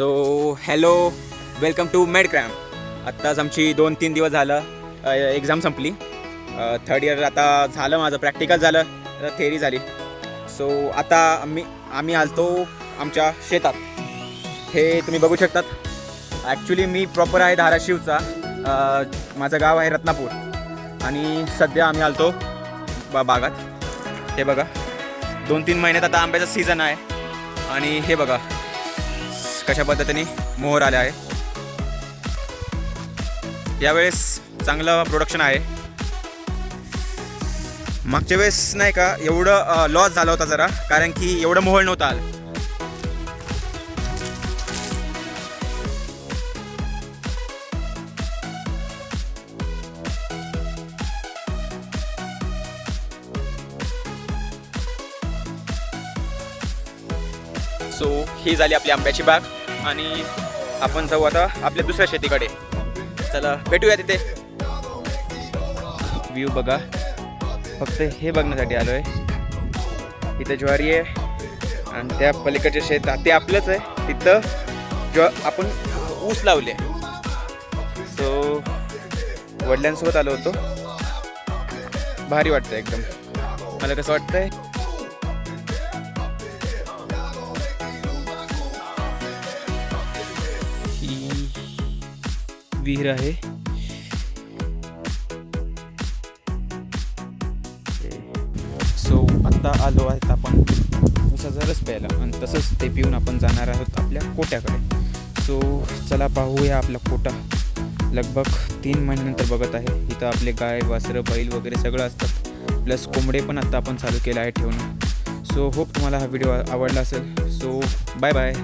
So hello, welcome to MedCram. आत्ताच आमची 2-3 दिवस झालं एक्झाम संपली. थर्ड इयर आता झालं, माझं प्रॅक्टिकल झालं, थेअरी झाली. सो आता आम्ही आलतो आमच्या शेतात. हे तुम्ही बघू शकतात. ॲक्च्युली मी प्रॉपर आहे धाराशिवचा. माझं गाव आहे रत्नापूर आणि सध्या आम्ही आलतो बागात. हे बघा, 2-3 महिन्यात आता आंब्याचा सीझन आहे आणि हे बघा कशा पद्धतीने मोहर आले आहे. यावेळेस चांगलं प्रोडक्शन आहे. मागच्या वेळेस नाही का एवढं लॉस झाला होता जरा, कारण की एवढं मोहर नव्हतं आलं. सो ही झाली आपली आंब्याची बाग आणि आपण जाऊ आता आपल्या दुसऱ्या शेतीकडे. चला भेटूया तिथे. व्ह्यू बघा, फक्त हे बघण्यासाठी आलो आहे. इथे ज्वारी आहे आणि त्या पलीकडचे शेत ते आपलंच आहे. तिथं आपण ऊस लावले. सो वडिलांसोबत आलो होतो. भारी वाटतं एकदम. मला कसं वाटतंय, विहीर आहे. सो आत्ता आलो आहेत आपण ऊसाचा रस प्यायला आणि तसंच ते पिऊन आपण जाणार आहोत आपल्या कोट्याकडे. सो चला पाहूया आपला कोटा. लगभग 3 महिन्यानंतर बघत आहे. इथं आपले गाय, वासरं, बैल वगैरे सगळं असतात. प्लस कोंबडे पण आत्ता आपण चालू केलं आहे ठेवणं. सो होप तुम्हाला हा व्हिडिओ आवडला असेल. So bye bye.